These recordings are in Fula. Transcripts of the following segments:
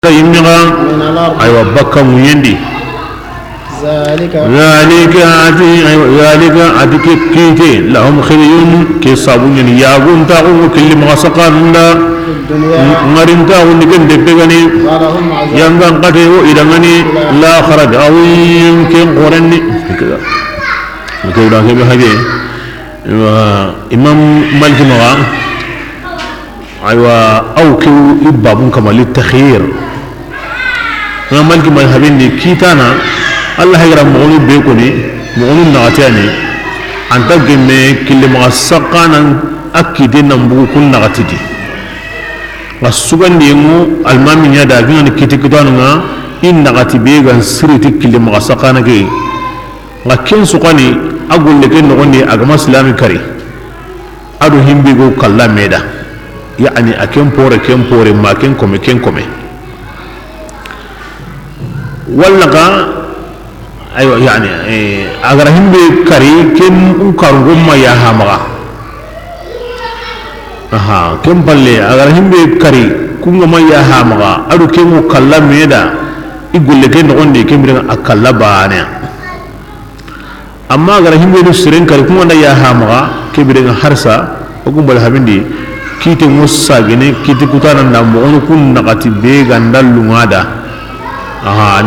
يمغا أيوة بكا ويندي ذلك كيتي لهم خيون كيصابون ياغون تاغون كل مغسقان لا نارين تاغون نجن دبغني يانغان قتي وإدغني لا خرج أو يمكن قرني كذا كذا كذا هذه إمام مالك مغا أيوة أو كيو إبابون كما للتخيير na malki mazhabin ni kitana Allah ya ram mogoni be ko ni mogoni nagatani anta gemme kille magasaqanan akide nambu kun nagatidi wasugandi mu almami nya da gani kiti kidanu nga in nagati be gan siriti kille magasaqana ge ngakin suqani agul le ken ngoni agama islami kari adu himbi go kala meda yani akem pore ma ken kome ولا ايوه يعني اگر هم بكري كم كارغم ما يا همغا كم بالله اگر هم بكري كم ما يا همغا ادو كم كلا ميدا يقول لك ان عندي كم اكلا بانا اما اگر هم بسرين كري كم يا همغا كبرين حرسا وكم بل حبندي كيتي موسى غني كيتي كوتانا نامو كن نغاتي بيغا ندلو غادا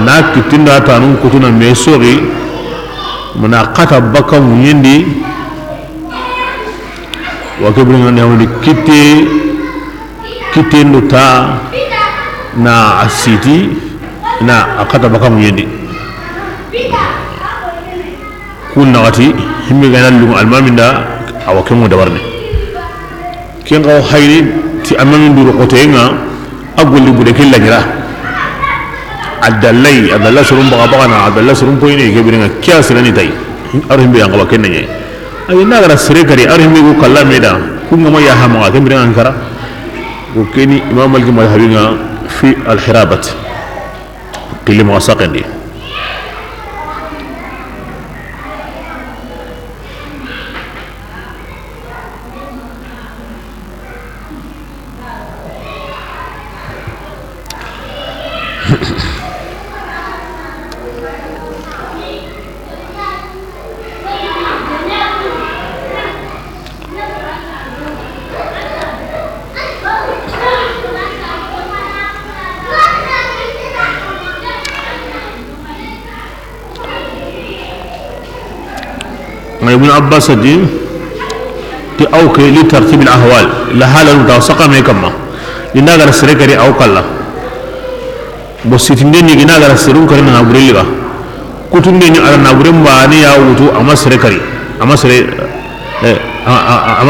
na kitinda tanun kutuna mesori muna kata baka munyindi wakibringa ne woni kite nuta na asiti na akata baka munyindi kunna wati himmi ganal lu almaminda awakemu dabarne ken gaw hayri ti amamin duru qotenga agulli bude killajira adalla surun bagana adalla surun poine gebringa kya sirani tay arhimbe yang kawa kennya ay nagara sire kari arhimbe ko kala meda kunga ma ya hama gebringa ankara ko keni imam al-madhhabinga fi al-hirabat qili muwasaqandi ابن عباس الدين تأوكي لترتيب الأهوال لحال المتوسقة ميكما لناغر السريكري أو كلا بسيتين دي ناغر السرون كريم نابوري لغا كتن دي على نابوري مباني ياوتو أما سريكري أما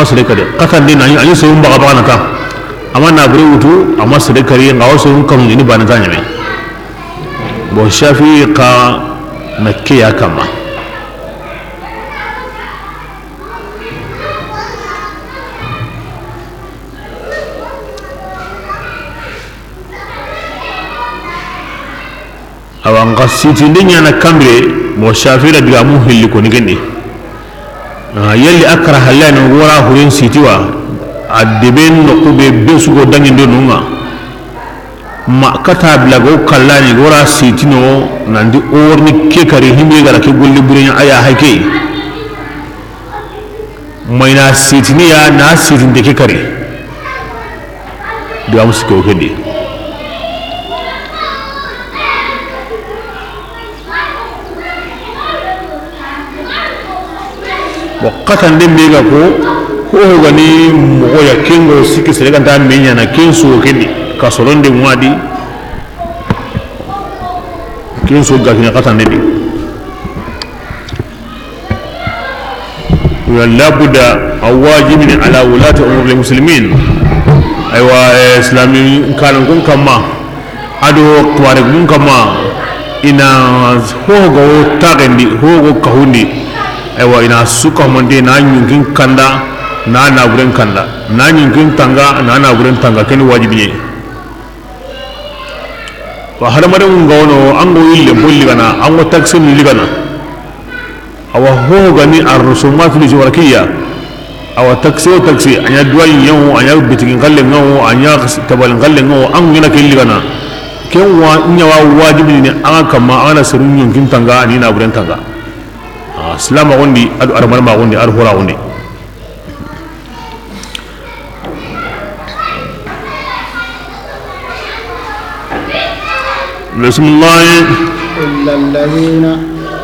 سريكري قطن دي نعني سرون بغا نكا أما نابوري وتو أما سريكري نغاو سرون كم دي بانا تانيمي بوشافي قا مكيا كما awan qasitinde nyana kambre mo shafira diga mu hilli ko nigende yalli akra halana wora hurin sitiwa adeben no kube besugo dangindo nunga ma kata blago kallani wora sitino nandi orni ke kare himbe gara ke golli burin aya hake mayna sitiniya na sitinde ke kare diga musiko kende wakatan den bega ko gani mo ya kengo siki sere kan ta menya na kenso kendi ka solonde mwadi kenso ga kina katan den wala buda awajibin ala ulati umur lil muslimin aywa islami kan kun kama ado kware kun kama ina hogo tagendi hogo kahundi aywa ina suka monde na nyungin kanda na buren kanda na nyungin tanga na buren tanga ken wajibi ne wa hadamare ngono ango ille bolli kana ango taksim ligana awa ho gani ar-rusumat al-jawrakiyya awa taksi anya duwai yawo anya bitigin kallen ngawo anya tabal kallen ngawo an gina kelli kana ken wa nyawa wajibi ni anga kama ana sirun yonkin tanga ni na buren tanga salama gondi adu arman ma gondi ar hora gondi bismillah illa alladhina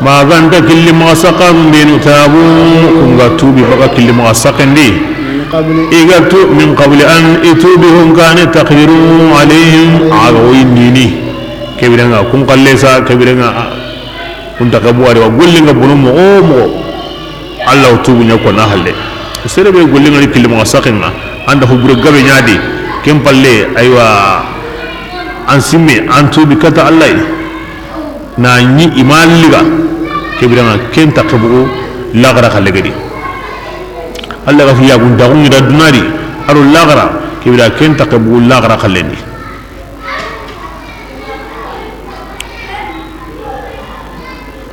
ma ganta killi ma saqam bin tabu kunga tubi baka killi ma saqandi igatu min qabli an itubihum kana taqdiru alayhim agawindini kebiranga kun qallesa kebiranga kun takabuari wa gollinga bonomo o mo Allah tubu nyako na halle serebe gollinga ni killi ma saqinga anda hubure gabe nyaadi kem palle aywa an simme an tubi kata Allah na ni imaliga kebiranga ken takabu lagara khallegedi Allah ga fiya gun dagun da dunari aro lagara kebira ken takabu lagara khallendi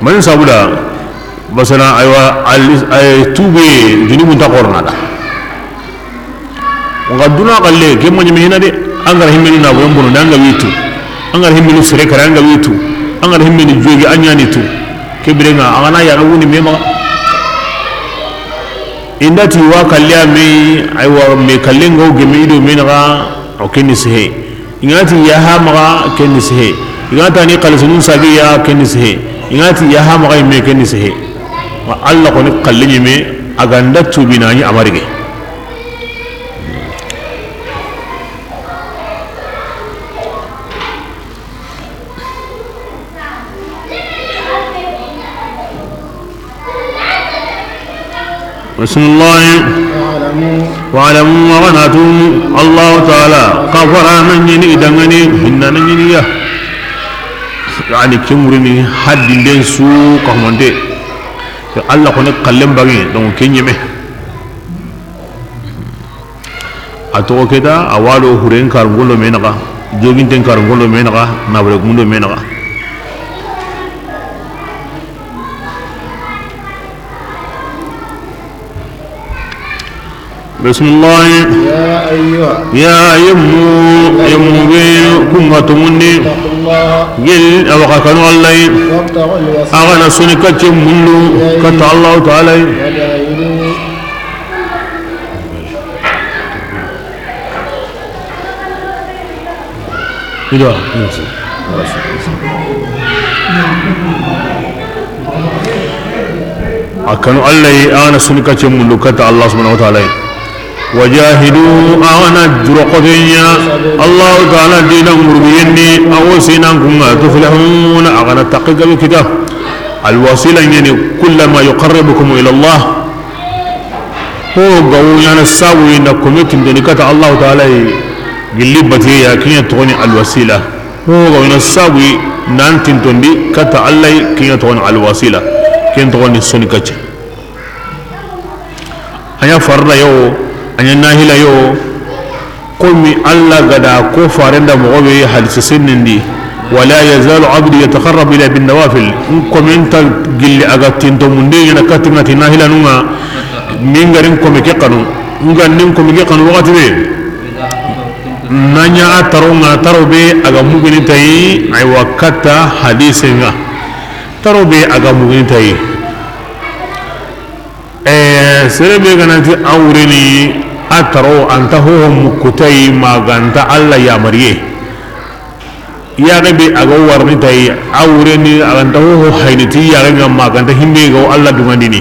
man sabuda basana aywa ay tube jini mun takorna da ngaduna kalle ke mo nyimi hina de angar himmeni na bo mbono danga witu angar himmeni sere karanga witu angar himmeni jogi anyani tu kebirenga angana ya wuni mema indati wa kalya me aywa me kallengo gemi ido menaga o kenis he ingati ya ha maga kenis he ingata ni qalsunun sabiya kenis he ingati ya ha maga me kenis he wa Allah ko ni kallenyi me aganda tubinani amarige بسم الله واعلموا وغناتم الله تعالى غفر من يني دغني من ننيا يعني كمرني حد دين سو كمانده الله كون قلم باغي دون كنيمه اتو كدا اوالو هورين كارغولو مينغا جوغين تن كارغولو مينغا نابرك موندو مينغا بسم الله يا يمو كم تمني جل أبقى الله أغنى سنك منه كتا الله تعالى أكنوا الله أغنى سنك منه كتا الله سبحانه وتعالى وجاهدوا أنا جرقتيا الله تعالى دين مربيني أو سينكم تفلحون أغنى تقيق بكتاب الوسيلة يعني كل ما يقربكم إلى الله هو قوينا الساوي إنكم يتمدنكة الله تعالى قلبتي يا كي تغني الوسيلة هو قوينا الساوي نانتن تندي كتا الله كي تغني الوسيلة كي تغني السنكة أنا فرد يو anya nahila yo qulmi alla gada ko farenda mo be hadith sinindi wala yazalu abdi yataqarrab ila bin nawafil commenta gilli aga tinto munde yana katina nahila nunga mingarin ko me kanu ngannin ko me kanu wakati be nanya ataronga tarobe aga mugini tayi ay wakata hadithinga tarobe aga mugini tayi serebe gananti awreni ataro anta ho mukutai maganta alla ya mariye ya gabe aga warni tai awreni anta ho hayniti ya ga maganta himbe go alla dumandini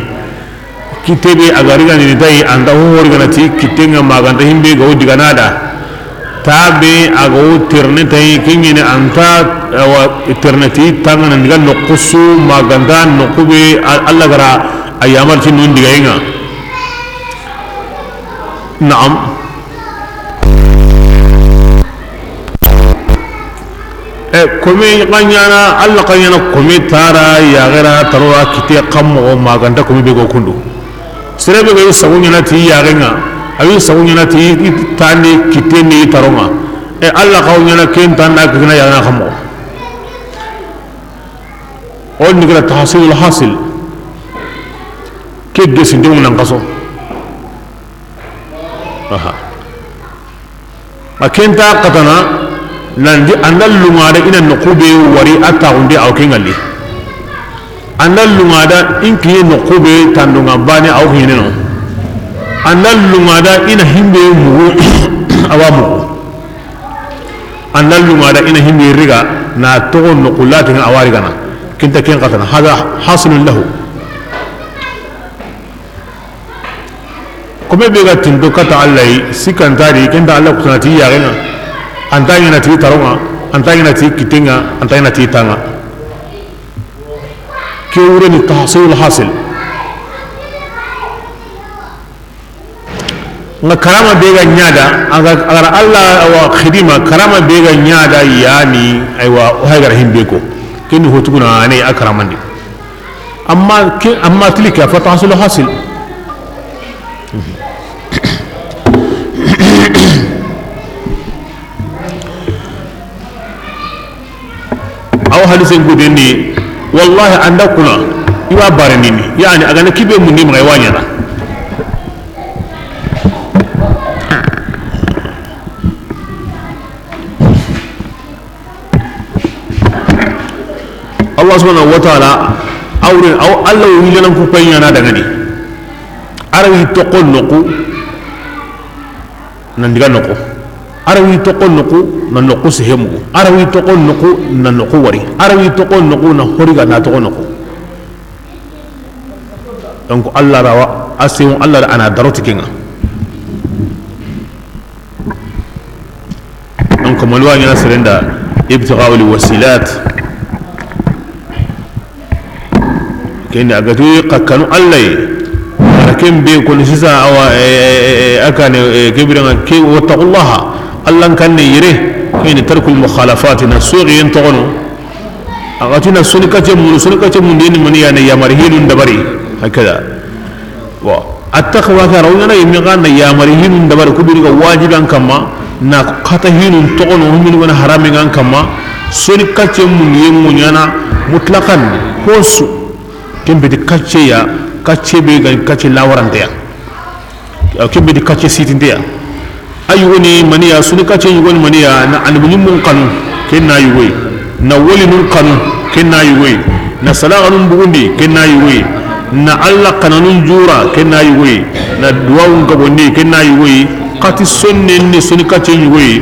kitebe aga rigani tai anta ho riganati kitenga maganta himbe go diganada tabe aga tirne tai kingine anta wa eternity tangana ndiga nokusu maganta nokube alla gara ayamal tinun digainga نعم كومي غنيانا الله غنيانا كومي تارا يا غيرا تروا كتي قم ما غنتا كومي بيغو كوندو سربي غي سغونينا تي يا غينا أبي سغونينا تي تاني كتي ني تروما الله غنيانا كين تانا كنا يا غنا خمو اول نيغلا تحصيل الحاصل كي جسين دي من نقصو أكنتا قطنا nandi andal lungada ina nokube wari ataunde awkengali andal lungada inki nokube tandunga bane awkeneno andal lungada ina himbe mugu awamu andal lungada ina himbe riga na togo nokulati nga awari gana kinta ken qatana hada hasilun lahu kome bega tindo kata allai sikantari kenda allah kutanati yagena antanya na ti taronga antanya na ti kitenga antanya na ti tanga kiure ni tahsil hasil nga karama bega nyada agar allah wa khidima karama bega nyada yani aywa hagar himbeko kini hotuguna ne akramandi amma tilika fa tahsil hasil aw halisen gudeni wallahi andakuna iwa baranini yani agana kibe mundi mai wanyana Allah subhanahu wa ta'ala awre aw Allah wilan ku payana daga ni arawi toqonnoku nan diga noko arawi toqonnoku nan noko sehemu arawi toqonnoku nan noko wari arawi toqonnoku na horiga na toqonnoku donc Allah rawa asim Allah ana daroti kinga donc malwa nya serenda ibtighaa'u liwasilat kende agatu qakkanu Allah lakin be ko sisa awa akane kibiranga ke wattaqullaha Allah kan ne yire kene tarkul mukhalafat na sugi yantono agatina sunika mun dini man yana yamarhinun dabari hakada wa attaqwa ka rawna yimi ganna yamarhinun dabari kubiriga wajiban kama na qatahinun tono min wana haramin kama sunika mun yemu nyana mutlaqan hosu kembe de kacce ya kacce be ga kacce lawarante ya kembe de kacce sitindeya ayuni maniya sunu kacce yugoni maniya na anbuni mun kanu kenna yuwe na woli nun kanu kenna yuwe na salaganun bugundi kenna yuwe na alla kananun jura kenna yuwe na duwawun gabondi kenna yuwe kati sonne ni sunu kacce yuwe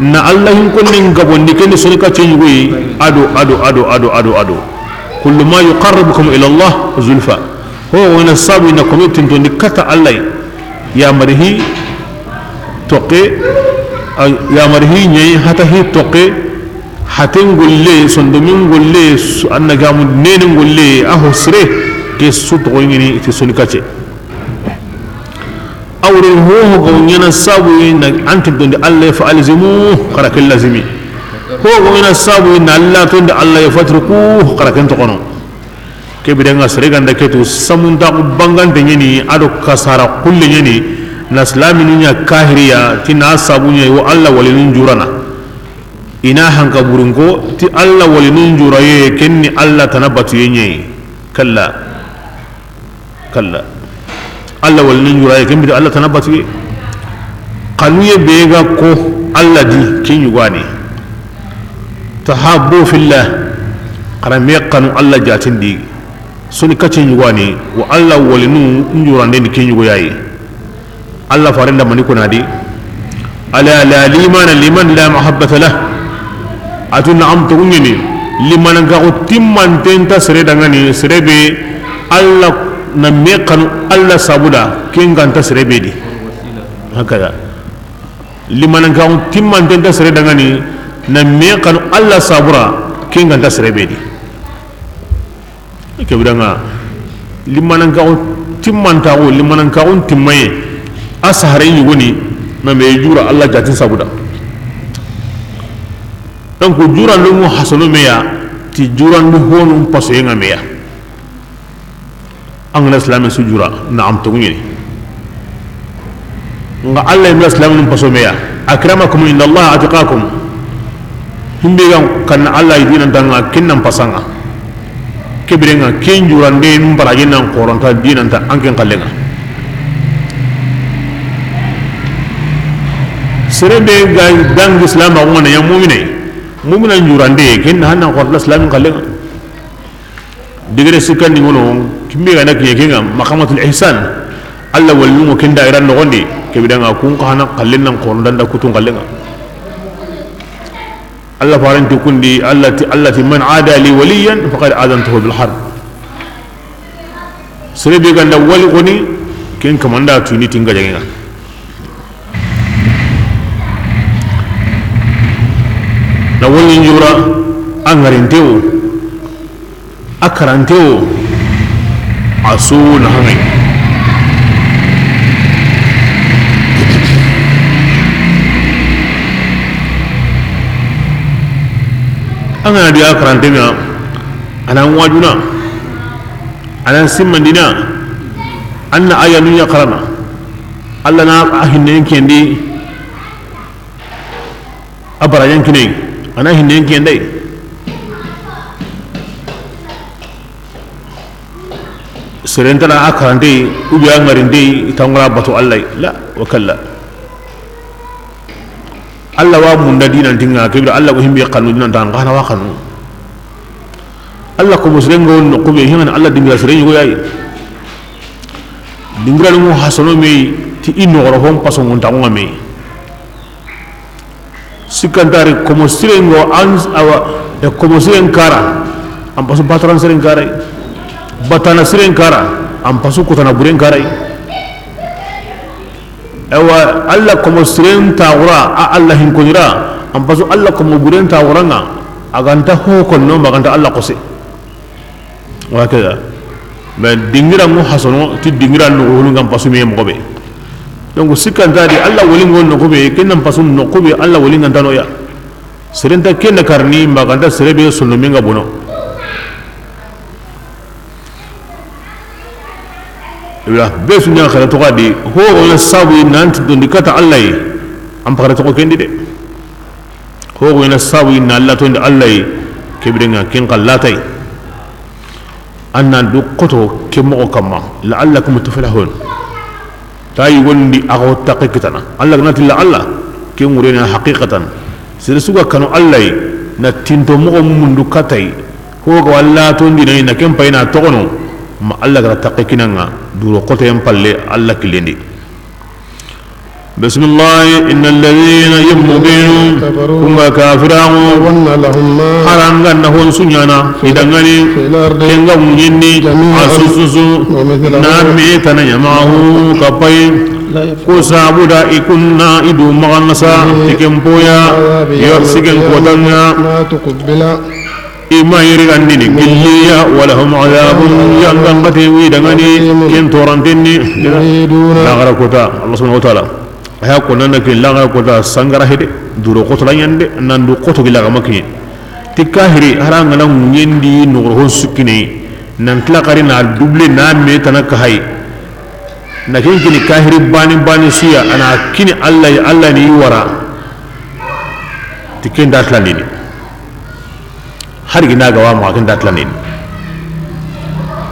na alla hin kunnin gabondi kenni sunu kacce yuwe ado كل ما يقربكم إلى الله زلفا هو ونصاب إنكم يتنتون كتا الله يا مرهي توقي يا مرهي ني حتى هي توقي حتى نقول لي صندومين نقول لي أن جامد نين نقول لي أهو سري كيسوت غيني تسوني كاتي أوري هو غونينا سابوي أنت تقول الله فألزموه كرك اللازمي هو غوينا سابو إن الله تند الله يفتركوه قركن تقولون كبيرنا سرقان دكتو سمون داق بانغان تنيني أدو كسارة كل يني نسلامي نيا كاهريا تنا سابونيا و الله ولنون جورانا إنا هنك برونكو تي الله ولنون جوراي كني الله تنبتو يني كلا الله ولنون جوراي كني الله تنبتو قانوية بيغا كو الله دي كين يغاني تحابوا في الله قرام يقنوا الله جاتين دي سوني كاتين يغاني و الله ولنون نجوران دين كين يغاي الله فارندا من يكون هذه ألا لا لمن لا محبة له أتونا أم تقولني لمن قاعد تمن تنتا سردانني سربي الله نميقن الله سابودا كين كانتا سربي دي هكذا لمن قاعد تمن تنتا سردانني نميقن الله سابورا كين كانتا سربي دي كبرنا لمن قاعد تمن تاو لمن قاعد تمي أسهرين يغني نميجورا الله جاتين سابودا donc jura lu mu hasanu meya ti jura lu honu paso yenga meya angla islam su jura naam to ngini nga allah ibn islam paso meya akramakum inna allah atqakum himbe kan allah idina danga kinnan pasanga kebirenga ken jura nden baraje nan qoronta dinan ta anken kallenga serebe ga dang islam ma ngona ya mu'mina njurande ken hanna ko islam kallenga digere sikandi ngono kimbe ga nak yekenga maqamatul ihsan alla wallu ken dairan no gondi ke bidanga kun ko hana kallen nan ko danda kutun kallenga alla faranti kundi allati man ada li waliyan faqad adantuhu bil harb serebe ga wali goni ken kamanda tuni tinga jagenga na wani njura angarinteo akaranteo asu na hangai angana dia akarantenga anan wajuna anan simmandina anna ayanunya karana alla na ahinne kendi abarajan kine ana hinne kende serentana akarante ubiya ngarinde tangara batu allai la wakalla alla wa munda dinan tinga kibra alla ko himbe kanu dinan tan kana wa kanu alla ko muslengo no ko be hinan alla dingra seren go yayi dingra no hasano me ti inno ro hon paso mon tango me sikantari como sirengo ans awa e como siren kara am pasu patran siren kara batana siren kara am pasu kutana buren kara ewa alla como siren tawra a alla hin kunira am pasu alla como buren tawranga aganta ho konno maganta alla kose wa kada be dingira mu hasono ti dingira no hulu ngam pasu me mo be donc sikantadi alla wolingo no kobe kenam pasun no kobe alla wolinga ndano ya serenta kenna karni maganda serebe sunno minga bono ya besu nya khara to gadi ho wala sabu nanti don dikata allai am khara to ko kendi de ho wala sabu inna alla to allai kebrenga ken qallatai anna du qoto kemo kama la'allakum tuflihun tayi wondi ago taqikatana alla ganati la alla ke ngurena haqiqatan sir suga kanu allai na tinto mo mundu katai ko ga walla to ndina na kem payna tokono ma alla gara taqikinanga duro qoto yam palle alla kilendi bismillah innal ladhina yumdinu kuma kafirun haranga na hon sunyana idangani kenga munyini asususu na metana yamahu kapai ko sabuda ikunna idu maganasa tikempoya yorsigen kodanga ima yirigandini gilliya walahum adabun yangangati widangani ken torantini lagara kota Allah subhanahu wa ta'ala aya ko nan ke laga ko da sangara hede duro ko to yande nan du ko to gilaga makki tikahiri haranga nan nyendi no ho sukini nan tlaqari na double na me tanaka hay na kin kini kahiri bani suya ana kini allah ni wara tiken datlandini har gina ga wa ma kin datlandini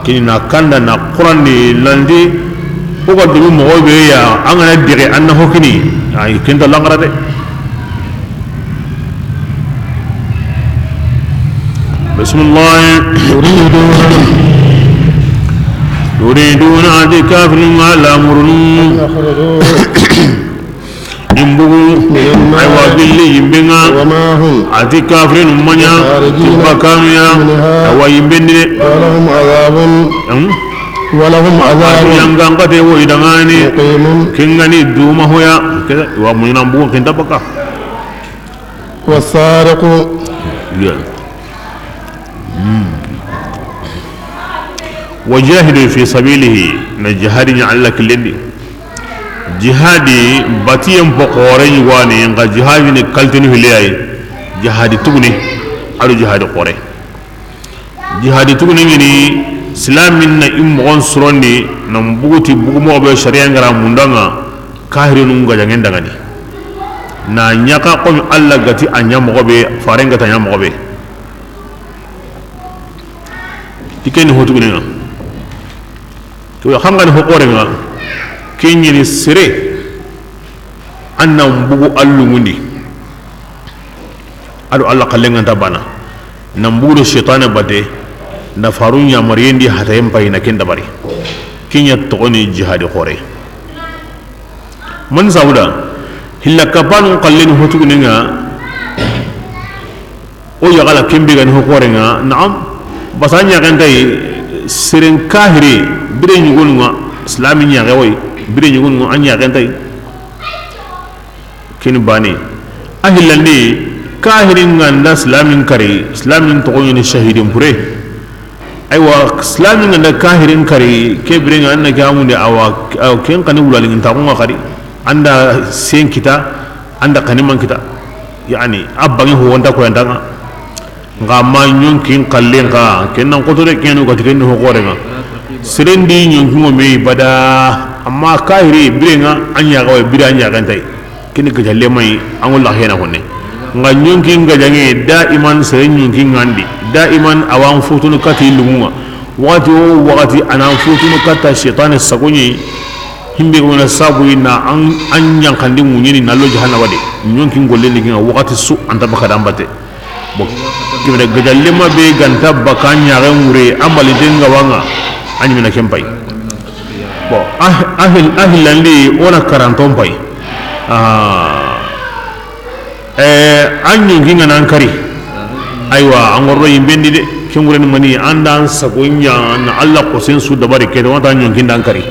kini na kanda na qur'an ni landi ko ko dum mo be ya angana dire anna hokini ay kenda langara de bismillah yuriduna adikafrin ala murun imbugu aywa billi yimbenga adikafrin manya bakamiya awa yimbendine ولهم عذاب ينغانغتي ويدغاني كينغاني دوما هويا كذا ومنام بو كنت بقى والسارق وجاهدوا في سبيله نجهاد يعلك لدي جهادي باتيم بقوري واني ينغا جهادي كالتني هلياي جهادي تغني على جهادي قوري جهادي تغني ني سلامنا إمغون سروني نمبوتي بغمو بي شريان غرام مندانا كاهري نونغا جانген دانغاني نا نياكا قوم الله غتي أنيا مغوبي فارنغا تانيا مغوبي تكيني هو تغنينا تو خمغاني هو قورينا كيني سري annam bugu allumundi ado alla kallenga tabana nam bugu shaytan bade na farunya mariyendi hatayen pay na kenda bari kinya togoni jihad khore man sauda hilla kapanu kallen hotugunga o yagala kembe gan hokorenga naam basanya kan tay sirin kahiri bire nyugonga islami nya gawoy bire nyugonga anya kan tay kin bani ahillandi kahirin nganda islamin kare islamin to ni shahidin pure aywa islamin nganda kahirin kare ke bire nga anna gamunde awa ken kan wulalin ta ko kari anda sen kita anda kaniman kita yani abbangi ho wonda ko yandanga ngama nyonkin kallen ka kenan ko to de kenu ko tiken ho gore nga serendi nyonkumo me bada amma kahiri bire nga anya gawoy bire anya kan tay kini ke jalle mai angulla hena honne nga nyonkin ga jange daiman seren nyonkin ngandi daiman awan futunu kati lumunga wakati ana futunu kata shaytan sagonyi himbe wona sabu ina an yankandi munyini nallo jahanna wade nyonkin golle ni nga wakati su anta bakada ambate bo kibere ga jalle ma be ganta bakanya ga mure amali denga wanga anyina kempai bo ahilandi ona karanton pai anyu ginga nan kari aywa angorro yimbendi de kengure mani andan sagonya na Allah ko sensu da bare ke wata anyu ginga nan kari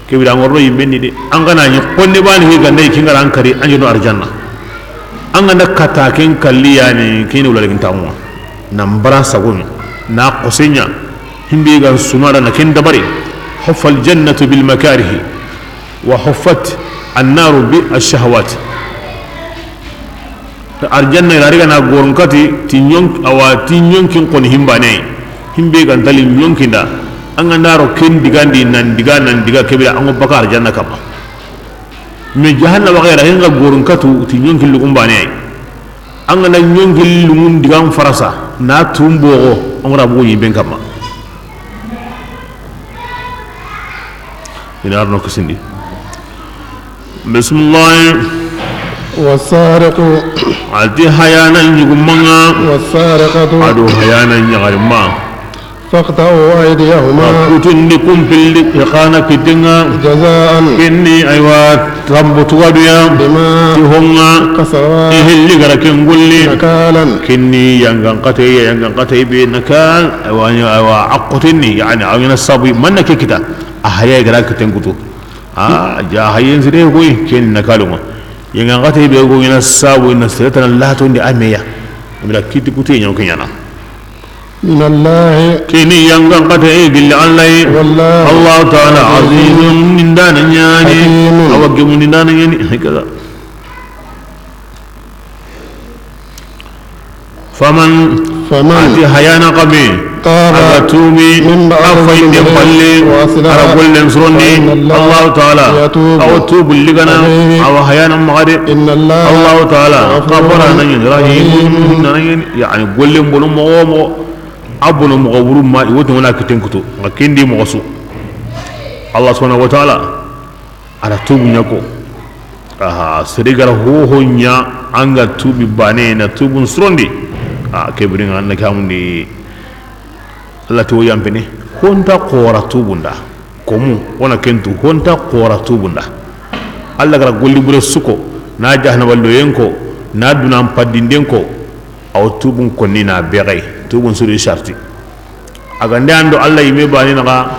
ke bi angorro yimbendi de angana ni konne bani he gande kinga nan kari anyu no arjanna angana kata ken kalliya ni kene ulalin tamu nambara sagonya na qosenya himbe ga sumara na ken da bare huffal jannatu bil makarihi wa huffat النار بالشهوات arjanna ila riga na gornkati tinyon awa tinyon kin kon himbane himbe kan dalil nyonkinda an andaro ken digandi nan diga kebira an baka arjanna kama me jahannama gaira hinga gornkatu tinyon kin lugumbane an nan nyonkin lugun digan farasa na tumbogo an rabu yimben kama ina arno kusindi bismillah والسارق عدي حيانا يقمنا والسارقة عدو حيانا يغرما فاقطعوا أيديهما وكتنكم في الإقانة كتنا جزاء كني أيوات ربطوا بيا بما تهمنا كسرا إهل لغركن قولي نكالا كني ينغن قتي بنكال أيوا عقتني يعني عين الصبي منك كتا أحيا غراك تنكتو جا حيين سريه كوي كن نكالوما yang ngati be go ina sabu ina sereta Allah to ndi ameya mira kiti kuti nyaw kenyana min Allah kini yang ngati e bil Allah Allah ta'ala azizun nindana nyani awage mun nindana nyani hakaza faman ati hayana qabi أغتوبي أفاين يقلي أرقل لنصرني الله تعالى أو توب لغنا أو حيانا مغرب الله تعالى قبرنا رحيم يعني قل لهم بلو مغومو أبنو مغورو ما يوتن هناك تنكتو لكن دي مغسو الله سبحانه وتعالى على توب نيكو سرقر هو نيا أنغا توبي بانينا توب نصرني كبرين أنك هموني Allah to yampene honta qora tubunda komu wana kentu honta qora tubunda Allah gara golli bure suko na jahna wallo yenko na dunam padindenko aw tubun konni na begay tubun suri sharti aga ndando Allah yime bani naga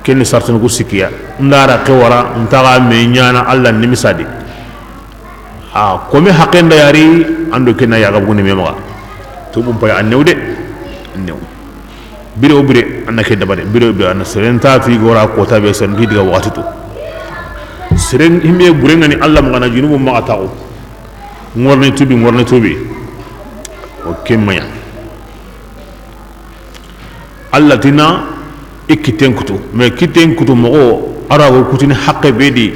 kenni sartun ko sikiya ndara qewara ntaga me nyana Allah nimisadi komi hakenda yari ando kenna yaga buguni memaga tubun pay annewde annew biro bire annake dabare biro be an serenta fi gora ko tabe sen diga wakati to seren himbe bure ngani Allah mo ngana junubu ma taw ngorne tubi o kemaya Allah tina ikiten kutu me kiten kutu mo arago kutini haqqe bedi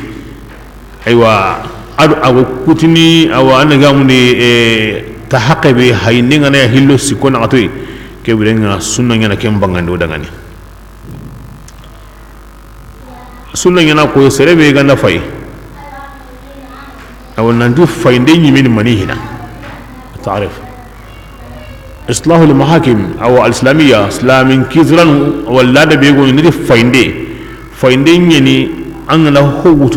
aywa adu kutini awa anaga muni ta haqqe be hayni ngana hillo sikona atoy kebirenga sunna ngana kembangando dangani sunna ngana ko serebe ganda fay أو نندي فايندين من منيهنا تعرف إصلاح المحاكم أو الإسلامية إسلام كيزران ولا ده بيقول ندي فايندين يعني أن له هو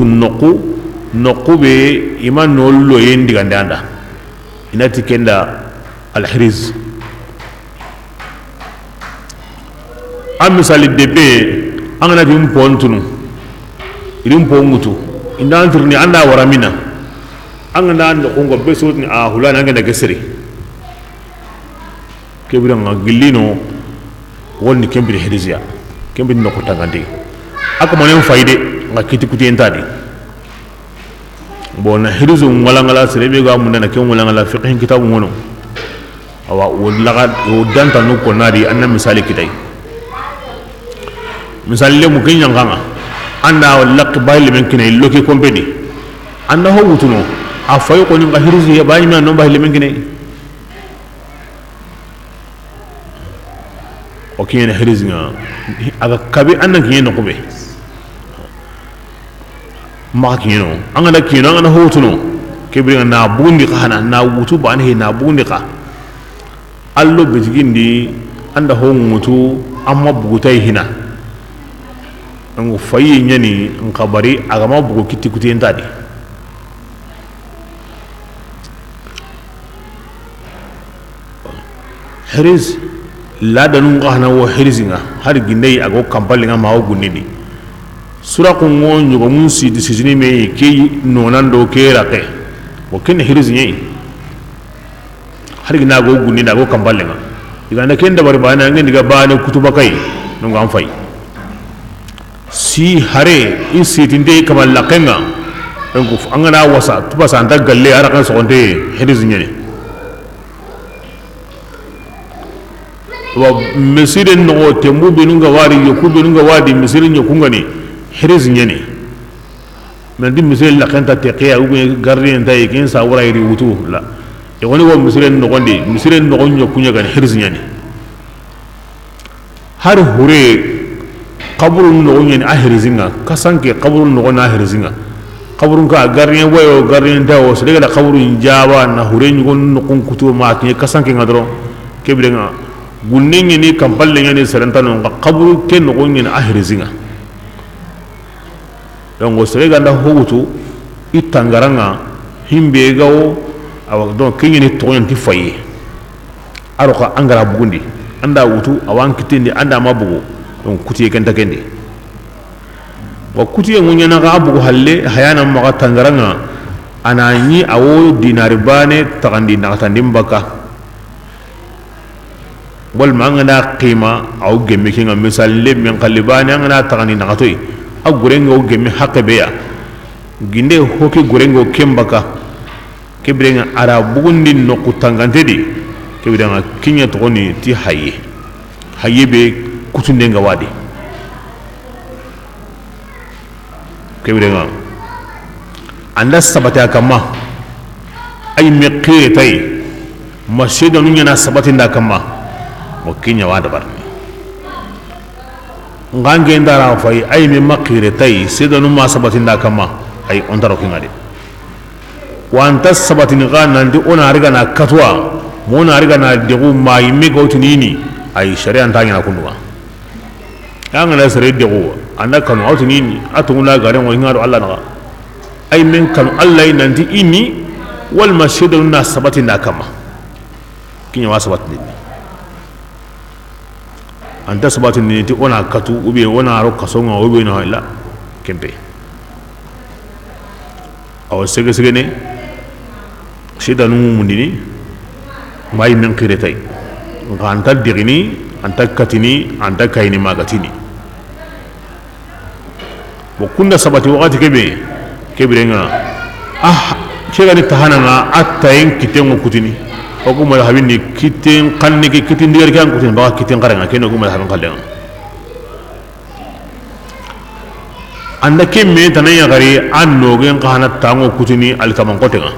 نقو بإيمان نولو يندي عندنا إنتي كندا الحريز أم مثال الدبي أنا ديم بونتونو ديم بونغتو إن أنترني أنا ورامينا أنا نقول بسوتني أهلا أنا كسري كبيرا غلينو ولني كمبري حريزيا كمبري نقطة عندي أكو منهم فايدة غكتي كتي إنتادي bona hirizu ngala serebe ga mun na ken ngala fiqhin kitabu ngono awa wala udanta no ko nadi anna misali kitai misali le mu kenya nganga anda wala qibali men kinai loki kompedi anda ho wutuno afay ko ni hirizu ya bani ma no bahile men kinai o kiyene hirizu nga aga kabi anna kiyene ko be ma kino an ga kino an ga hotuno kibrin na bundi kana na wutu ba ne na bundi ka allo bijigindi anda ho mutu amma bugutai hina an fayi nyani an kabari aga ma bugu kitti kuti entadi hiriz la danun qahna wa hirizinga har gindai ago kampalinga ma o gunnidi sura ko ngonyo ko mun si disijini me ke nonando ke rake o ken hirizinye har gina go gunni da go kambalenga diga na ken da bar bana ngin diga bana kutuba kai no ngam fay si hare in sitinde kamal lakenga ngo angana wasa tuba santa galle ara kan sonde hirizinye ne wa mesiren no tembu benunga wari yoku benunga wadi mesiren yokunga ni hiriz nyene men dim misel la kanta teqiya u gardien tay ken sa wara ri wutu la e woni wo misiren no gonde misiren no gonyo kunya gan hiriz nyene har hure qabrun no nyene ahirizinga kasanke qabrun no gona ahirizinga qabrun ka gardien wayo gardien dawo so daga qabrun jawa na hure nyugon no kon kutu ma ke kasanke ngadro kebrenga gunne nyene kampalle nyene serantano qabru ken no nyene ahirizinga donc sere ganda hogutu itangaranga himbe gawo awa donc kengeni toñanti faye aroka angara bugundi anda wutu awan kitindi anda mabugo donc kutiye kenta kende wa kutiye ngunyana ga bugo halle hayana maga tangaranga anani awo dinari bane tagandi nakatandi mbaka wal mangana qima aw gemme kinga misal le men qalibane ngana tagandi nakatoy a gurengo gemi hakabeya ginde hoki gurengo kembaka kebrenga ara bugundi no kutangantedi kebrenga kinya toni ti haye be kutundenga wadi kebrenga anda sabata kama ay meqire tay masjid nunya na sabatinda kama mo kinya wada bar ngange ndara fay ay me makire tay sedanu ma sabatinda kama ay ondaro kingade wanta sabatin gana ndi ona riga na katwa mona riga na degu mai me gautunini ay shari'a tanya na kunwa yanga la sare degu anda kanu autunini atungula garen wa ngaro Allah na ay men kanu Allah nanti ini wal masjidun na sabatinda kama kinya wa sabatinni anta sabatin ni ti ona katu ube ona ro kasonga ube na la kempe aw sege ne shida nu mundini mai men kiretai anta digini anta katini anta kaini magatini wa kunna sabati waqti kebirenga kega ni tahananga attayen kitengo kutini oku mala habini kiten kanni ki kitin digar kan kutin ba kitin qaranga keno ku mala habin kallenga anda kemme tanaya gari anno gen qahana tango kutini alkaman qotenga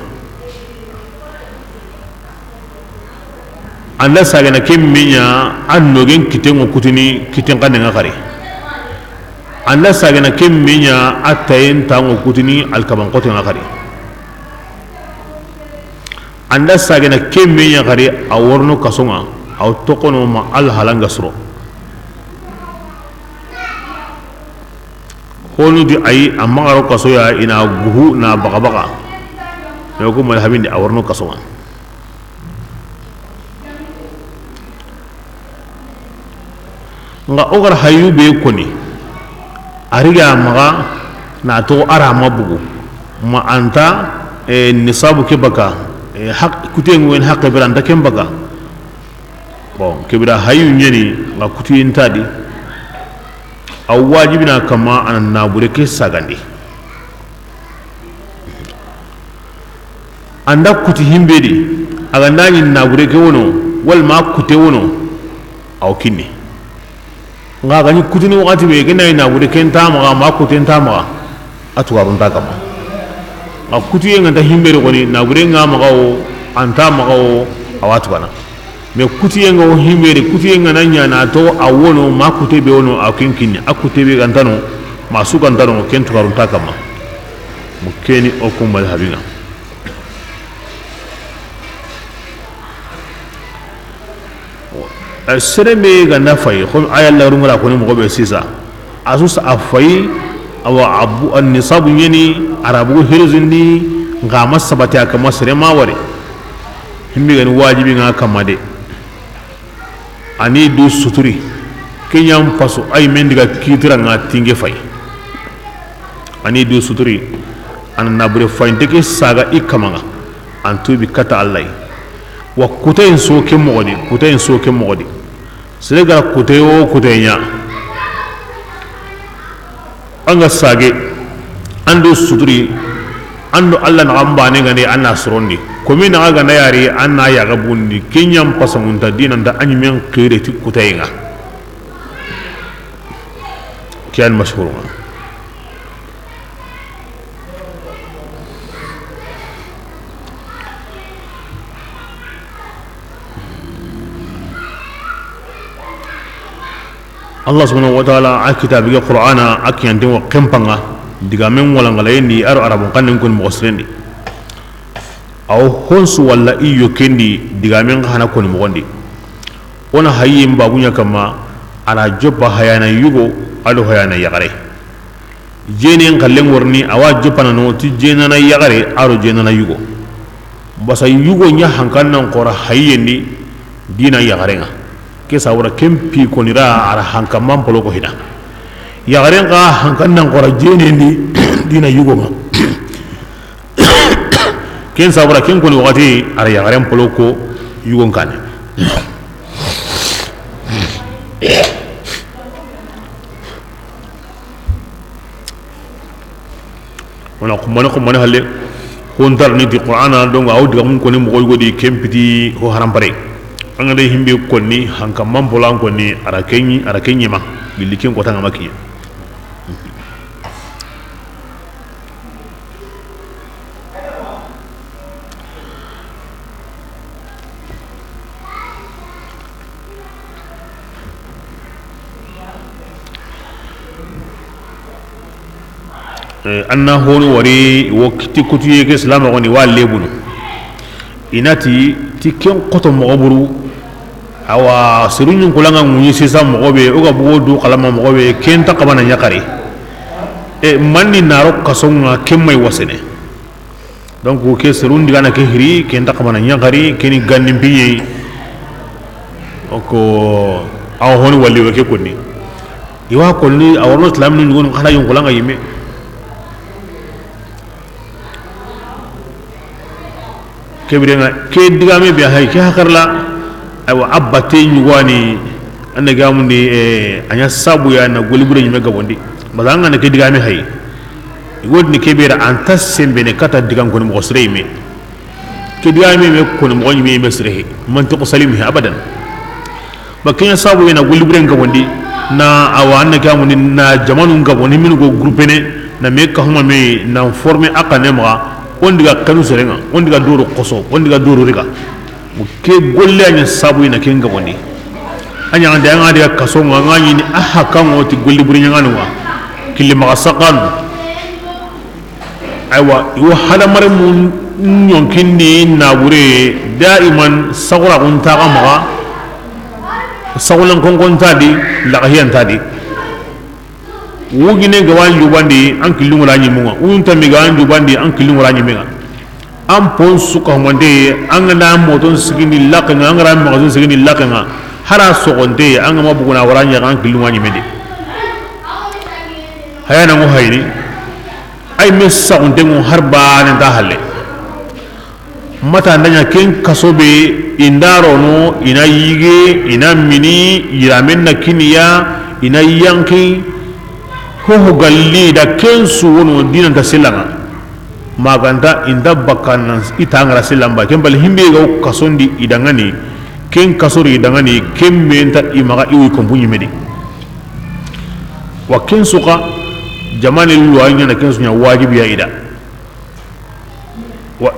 anda sagana kemmenya anno gen kitengo kutini kitin kanenga gari anda sagana kemmenya attayen tango kutini alkaman qotenga gari anda sagena kemme ya gari aworno kasonga aw tokono ma al halanga suro honu di ay amaro kaso ya ina guhu na baka ne ko mal habindi aworno kasonga nga ogar hayu be koni ariga maga na to ara mabugu ma anta nisabu ke baka hak kutengu en hak beranda kem baka bon kebira hayu nyeni nga kutin tadi aw wajibina kama an nabure ke sagandi anda kuti himbedi aga nani nabure ke wono wal ma kute wono aw kinni nga gani kutini wakati be gena nabure ke ntama ma kute ntama atuwarun ta kama nga kuti yenga ta himbedi koni nabure nga ma o antama o awatu bana me kuti yenga o himbedi kuti yenga nanya na to awono ma kute be wono aw kinkinni akute be gantano ma su gantano ken tuwarun ta kama mukeni o kumbal habina serebe ga nafai khum ayalla rungala ko ni mo be sisa asus afai awa abu an-nisab yani arabu hirzindi ngama sabati aka masre mawari himmi gani wajibi nga kamade ani du suturi kenyam paso ay mendiga kitira nga tinge fay ani du suturi an nabure fayinte ke saga ikamanga antubi kata allah wa kutayin soke mogodi sega kutayo kutenya anga sage ando suturi ando allah na ambane ngane anna sorondi komi na ga na yari anna ya gabundi kenyam pasamunta dinan da anyimen kire ti kutayenga kian mashhur Allah subhanahu wa ta'ala a kitabi qur'ana akiyan de kempanga diga men wala ngalayni aro arabun kanen kun muslimin aw honsu walla iyo kendi diga men hana kun mogondi ona hayyin babunya kama ala jobba hayana yugo alo hayana yagare jenen kallen warni awa jopana no ti jenana yagare aro jenana yugo basa yugo nya hankan nan qora hayyendi dina yagarenga ke sawra kempi konira ara hankamman polo ko hina yagaren ka hankan nan qora jenendi dina yugo ma ken sawra ken ko wati ara yagaren polo ko yugo kan wana ko mona halle kontar ni di qur'ana donga awdiga mun ko ni mo godi kempiti ho haram pare anga de himbe konni hanka mambolan konni ara kenyi ma bilikin ko tanga maki anna hono wari wakti kutuye ke islam woni walebunu inati tiken qoto mogoburu awa sirunyin kulanga munyi sisa mogobe oga bugodu kalama mogobe kenta kabana nyakari manni naro kasonga kemmay wasene donc ke sirun digana ke hiri kenta kabana nyakari keni ganni biye oko aw honi walli ke konni iwa konni awarno islam ni ngon khala yung kulanga yime kebirenga ke digame be hay ke hakarla aywa abate nyuwani anda gamundi anya sabu ya na golibure nyime gabondi bazanga ne ke digame hay wodni kebera antas sembe ne kata digan ko mo sreyme ke digame me ko mo nyime me srehi man to salimi abadan bakenya sabu ya na golibure gabondi na awana gamundi na jamanu gabondi min go groupe ne na me ka huma me na former akane ma on diga kanu serenga on diga doro koso on diga doro riga ke golle anya sabu ina kenga woni anya ande anga diga kaso ngani ni aha kan oti golli buri nyanganu wa kili magasaqan aywa yo hala mare mun yonkindi nabure daiman sagura kun taga maga sagulan konkon tadi lagahiyan tadi wugine gawan jubandi an kilungu la nyimunga unta mi gawan jubandi an kilungu la nyimenga an pon suka monde an na moton sigini lakanga an ram magazin sigini lakanga hara sogonde an ma buguna waranya an kilungu nyimende hayana ngo hayni ay messa on dengo harba ne da halle mata ndanya ken kasobe indaro no ina yige ina mini yiramen na kiniya ina yanki ho galli da ken su wono dinan ta silanga maganda inda bakkan itangara silamba ken bal himbe go kasondi idangani ken kasori idangani ken menta imaga iwi kompunyi medi wa ken suka jamani luwanya na ken sunya wajibi ya ida wa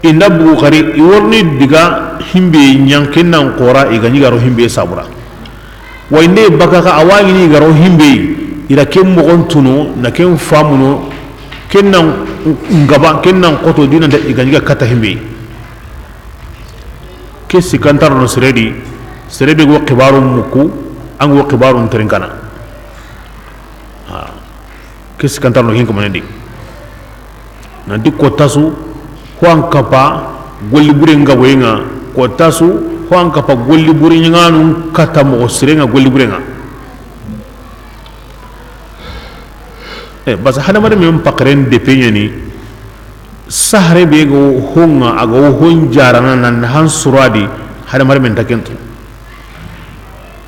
inabu kari iworni diga himbe nyanken nan qora igani garo himbe sabura wa inde bakaka awagi ni garo himbe ira ken mogon tuno na ken famuno ken nan ngaba ken nan koto dinan da igani ga kata himbe ke sikantar no seredi go kibaru muku an go kibaru trinkana ke sikantar no hinko manedi na dikko tasu huang kapa golli bure nga wenga ko tasu huang kapa golli bure nganu kata mo sirenga golli bure nga basa hada mare mem pakren de penyani sahre be go honga ago hon jarana nan han suradi hada mare men takentu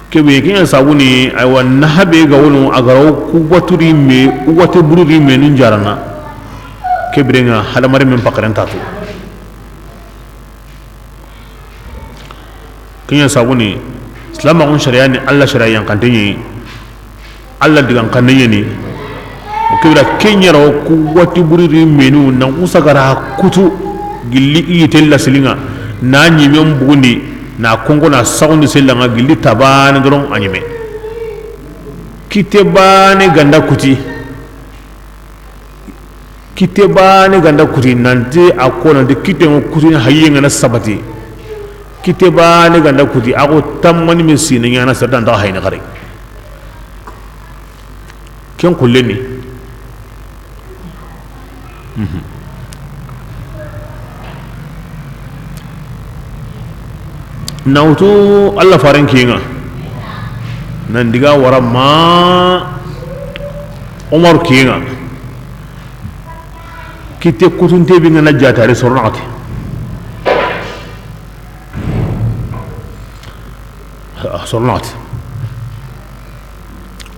kebe kin sabuni ay wan habe ga wono agaro ku waturi me wate bururi me nin jarana kebrenga hada mare men pakren tatu kin sabuni islam on sharia ni alla sharia yang kantenyi alla digan kanenye ni kibra kenyaro ku wati buriri menu na usagara kutu gilli itella silinga na nyimem bugundi na kongo na saundi selanga gilli tabane doron anyime kitebane ganda kuti nante akona de kitengo kuti hayenga na sabati kitebane ganda kuti ako tammani mesine nyana sadan da hayna gare ken kulleni nautu Allah faran kinga nan diga wara ma Umar kinga kite kutunte bi ngana jatare sornati sornati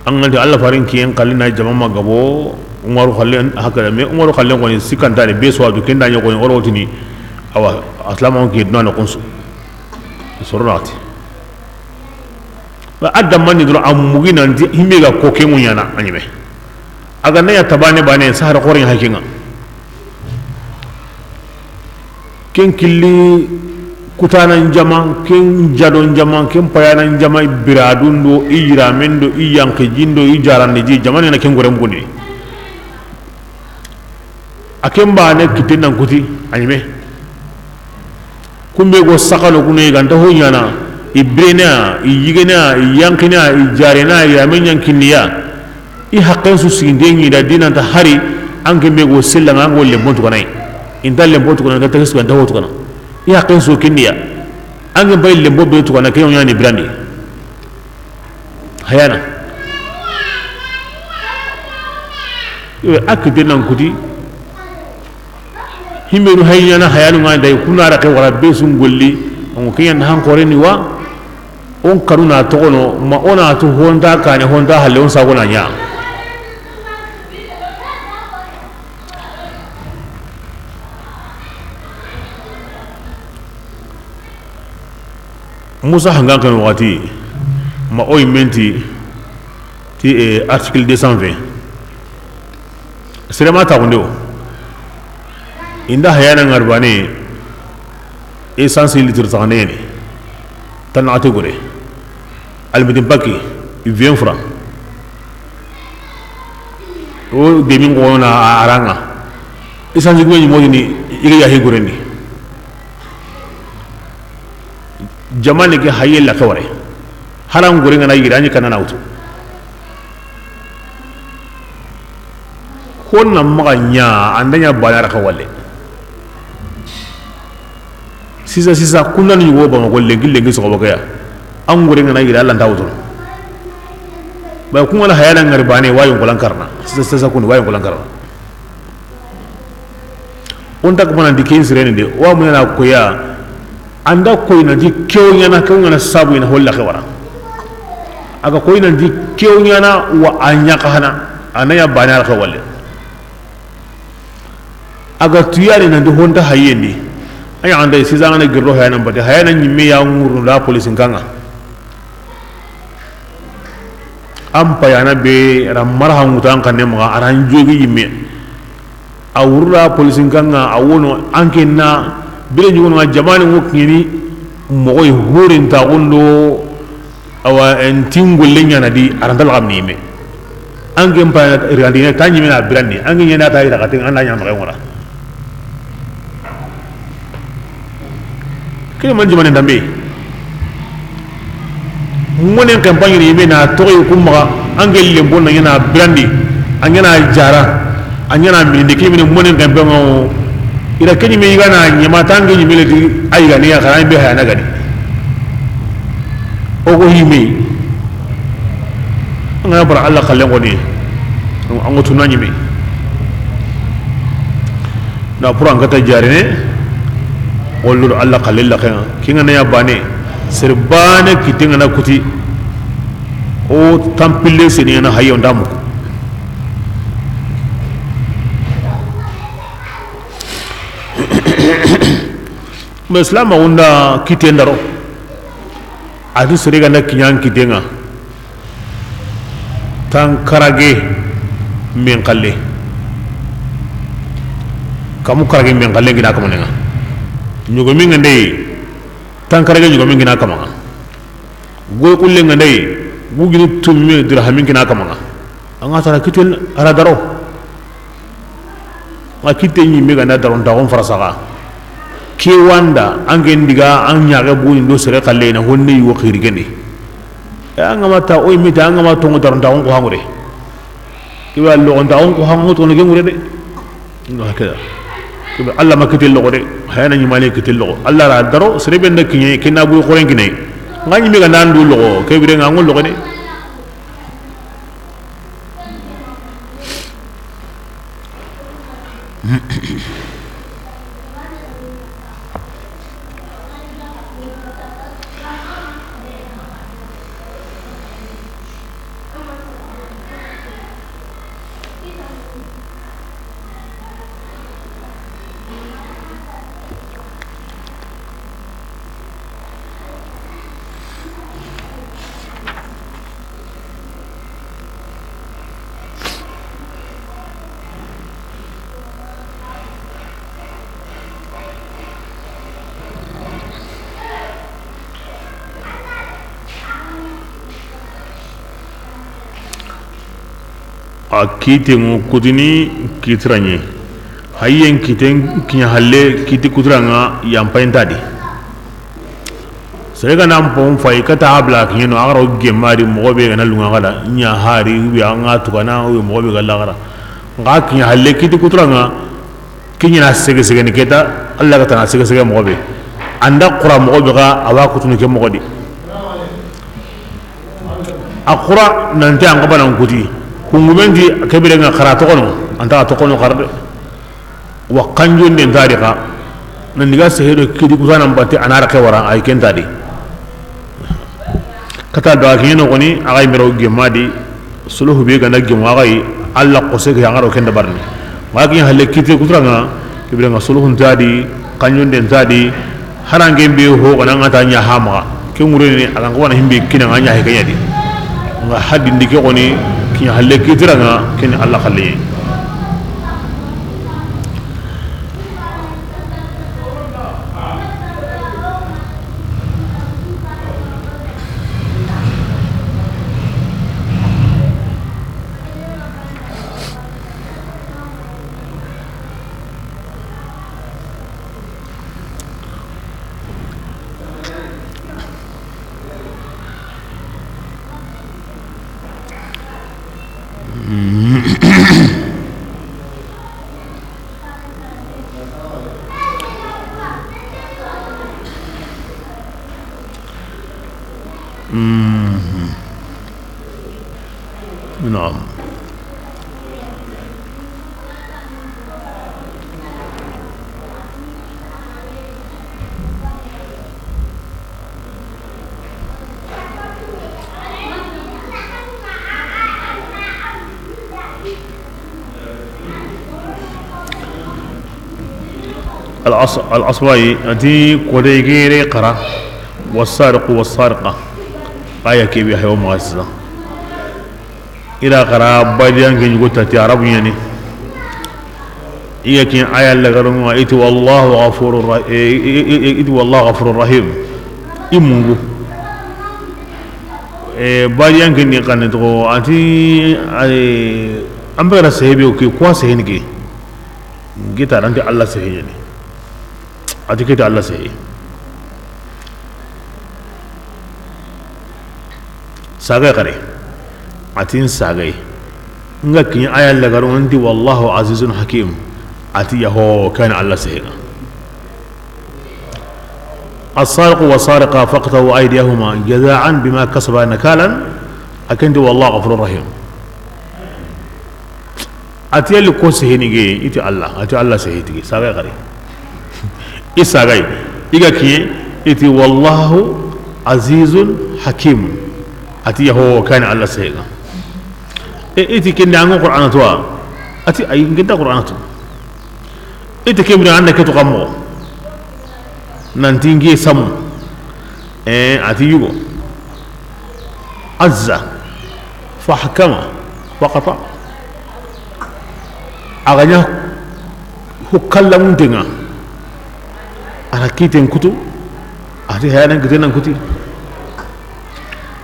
an ngandi Allah faran kinga kalina jama gabo Umaru khallen hakala me Umaru khallen ko ni sikanta ne be so adu kenda nyoko ni orotini awa aslama ko non ko su sorati ba adam man dro am mugina himbe ga ko ke munyana anyime aga ne ya tabane bane sahara qorin hakinga ken killi kutanan jama ken jadon jama ken payanan jama biradundo iramendo iyanke jindo ijarande ji jamane na ken gorem gundi akemba ne kitinan kuti anyime kumbe go sakalo kune ganta ho nyana ibrena yigena yankina ijarena ya menyan kinniya i haqqan su sindengi da dinan ta hari an gembe go sella ngango lembon to kanai inda lembon to kanai ganta su ganta ho to kana i haqqan su kinniya an gembe lembon be to kana kayon yani brandi hayana akdinan kuti himenu hayana hayanu nganda kuna ra ke wara besum golli on kiyan han koreni wa on karuna to ono ma ona to honda kane honda halle on sagona nya Musa hangan kan wati ma oy menti ti article 220 sirama ta wondo inda hayana ngarbane essence litre tanene tan ate gore almedin baki 20 francs o demi ngona aranga isanji gwe nyimo ni igi ya higurendi jamani ke hayel la kawre haram gurenga na yiri anyi kanana utu honna maganya andanya bayar ka walle sisa kunnan yugo ba ko lengi so ko ya an gurenga na yiri Allah ndawutu ba kun wala hayala ngarbane wayon kulan karna sisa kun wayon kulan karna on tak mana dikin sirene de wa mun na ko ya anda ko ina di kewnya na sabu ina holla khawara aga ko ina di kewnya na wa anya kahana anaya banar khawalle aga tuyari na di honda hayendi ay anda sizanga na girro hayana bade hayana nyimme ya nguru la police nganga am payana be ramar hangutan kanne ma aran jogi yimme awurra police nganga awono anke na bile nyugo na jamani ngokini moy hurin ta gondo awa en tingulle nyana di arandal gamni me anke mpa riandine tanyi mena birani anke nyana ta ira katin anda nyama ngora kile man jumane ndambe ngonen campagne ni me na toy kumma anke le bonna nyana birandi anyana jara anyana minde kimi monen campagne ira kenyi me igana nyama tangi nyimele di aiga ni ya karan be hayana gadi ogo himi ngana bara Allah kallen goni ango tunani me na pura ngata jarine wallu Allah kallen la kan kinga na ya bane sirbane kitinga na kuti o tampille seni na hayo ndamu Islam unda kitendaro adu serega na kinyan kitenga tan karage men kalle kamu karage men kalle gina kamunenga nyugo min ngande tan karage nyugo min gina kamanga go kulle ngande bugini tumme dirhamin gina kamanga anga tara kitel ara daro ma kitenyi mega na daro ndawon farasaga ke wanda an gen diga an nyaga buni do sere kalle na honni wo khiri gende an ngama ta o mi ta an ngama to ngodar ndawon ko hangure ke wa lo ndawon ko hangu to ngi ngure de no hakeda ke Allah makitel lo de hayana ni male kitel lo Allah ra daro sere ben nak ni ke na bu ko rengi ne ngani mi ga nandu lo ke bi de ngangol lo de kiten kutini kitranye hayyen kiten kinya halle kiti kutranga yampain tadi serega nam pom fay kata habla kinyo agaro gemari mobe gana lunga gala nya hari wi anga tukana wi mobe gala gara nga kinya halle kiti kutranga kinya na sege sege ni keta Allah kata na sege sege mobe anda qura mobe ga awa kutuni ke mogodi akura nanti anga bana kuti kungumendi kebire nga karato kono anta to kono karde wa kanjon den tariqa nan diga sehedo kidi kusana mbati anara ke wara ay ken tadi kata do akino koni agay miro gemadi suluhu be ganda gemwa gay alla qose ke yangaro ken dabarni wagi halle kiti kutranga kebire nga suluhu tadi kanjon den tadi harange be ho kona ngata nya hama ke ngurene aga ngwana himbe kina nganya he kanyadi nga haddi ndike koni kinya halle kitiranga ken Allah khalle نعم. العصبي أدي كوديجيري قرا والسارق والسارقة آية كبيرة هي ومغسلة إلى قرا بديان كن يقول تتعرب يعني إيه كن آية اللي قرنوا إيت والله غفور إيت والله غفور رحيم إممو بديان كن يقن تقول أنتي أمبرا سهبي وكي قوس هنيكي جيت أنت الله سهيني أنت كده الله سهي ساقي قري أتين ساقي إنك كي آية اللي قالوا أنت والله عزيز حكيم أتي يهو كان الله سهي السارق والسارقة فقطعوا أيديهما جزاء بما كسبا نكالا أكنت والله غفور رحيم أتي اللي كو سهيني إتي الله سهي تيجي ساقي قري إساقي إيجا كي إتي والله عزيز حكيم أتي يهو كان الله سهيغا إتي كن دعنا قرآن توا أتي أي كن قرآن توا إتي كم دعنا كتو قمو نانتينجي سمو أتي يغو عزة فحكم وقطع أغنى هو كلام دينا أنا كيتين كتو أتي هانا كتينا كتي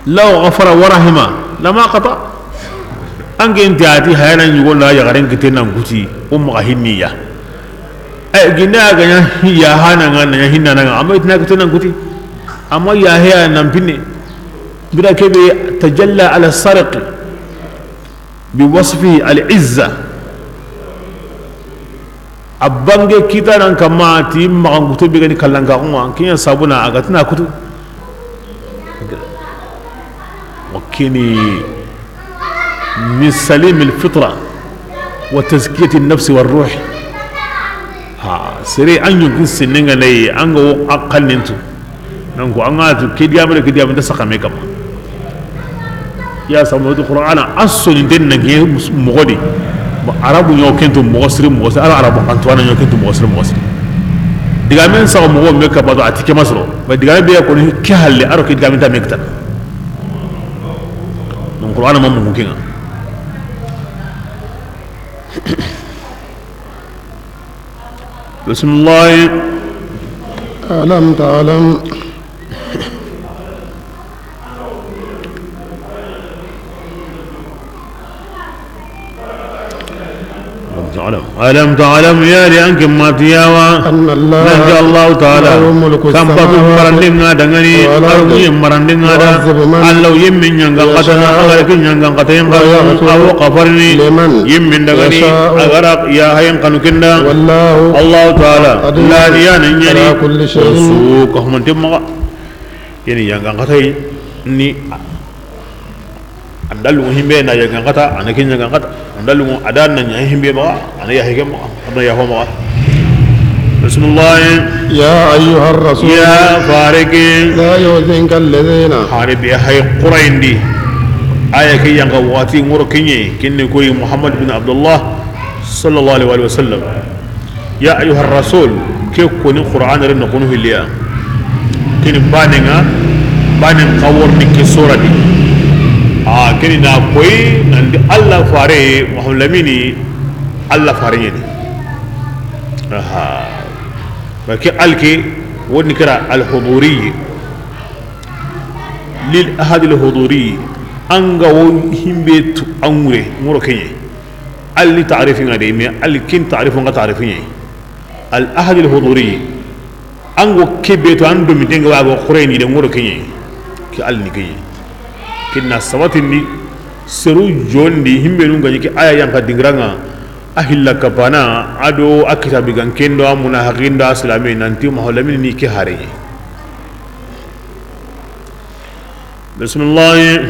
لو غفر ورحمه لما قطع أنك أنت أتي هانا يقول لا يغرين كتينا كتي هنية جنا غنيا يا هانا غنيا هنا نعم أما إتنا كتينا كتي أما يا هي نمبني بلا كبي تجلى على السرق بوصفه العزة abange kita nan kama ti magan kutu be gani kallanga kuma kinya sabuna agatina kutu wakini min salim alfitra wa tazkiyat an-nafs war-ruh ha sire an yunkin sininga nei an go aqalnintu nan ko an atu kidiya da saka me kama ya samu qur'ana asun den nan ge mogodi arabu ñoo kento mogosri ala arabu antoine ñoo kento mogosri diga men sa mo me ka bado atike masro ba diga be ko ni ke halle aro ke diga men ta mekta non qur'ana mo mo kinga bismillah alam ta'lam ألم تعلم يا لأنك ما تياوا أن الله تعالى كم بكم مرندنا دعني أرجو مرندنا دا الله يمين ينعم قتنا أغرق ينعم قتين أو قفرني يمين دعني أغرق يا هين كانوا كندا الله تعالى لا يعني يعني سوق هم تمغى يعني ينعم قتين ni andalu himbe na ya ngata anakin ya ngata andalu adan na himbe ba ana ya hege ma ana ya homa bismillah ya ayyuhar rasul ya fariki la yuzinka alladhina harib ya hay quraindi aya ki yang wati ngoro kinye kinne koy muhammad bin abdullah sallallahu alaihi wasallam ya ayyuhar rasul ke ko ni qur'an ren ko no hiliya kin banenga banen qawor ni ki surati kini na koy nandi Allah fare muhammadini Allah fare ni baki alki woni kira al-huduri lil ahad al-huduri anga wo himbe tu amure ngoro kenye alli ta'rifin ade me alkin ta'rifun ga ta'rifin al-ahad al-huduri ango kebe to ando mi denga wago khureni de ngoro kenye ki alni kenye kinna sabatindi seru jondi himbe nunga nyiki aya yang kadingranga ahilla kapana ado akita bigan kendo amuna hakinda islami nanti mahalamin ni ke hare بسم الله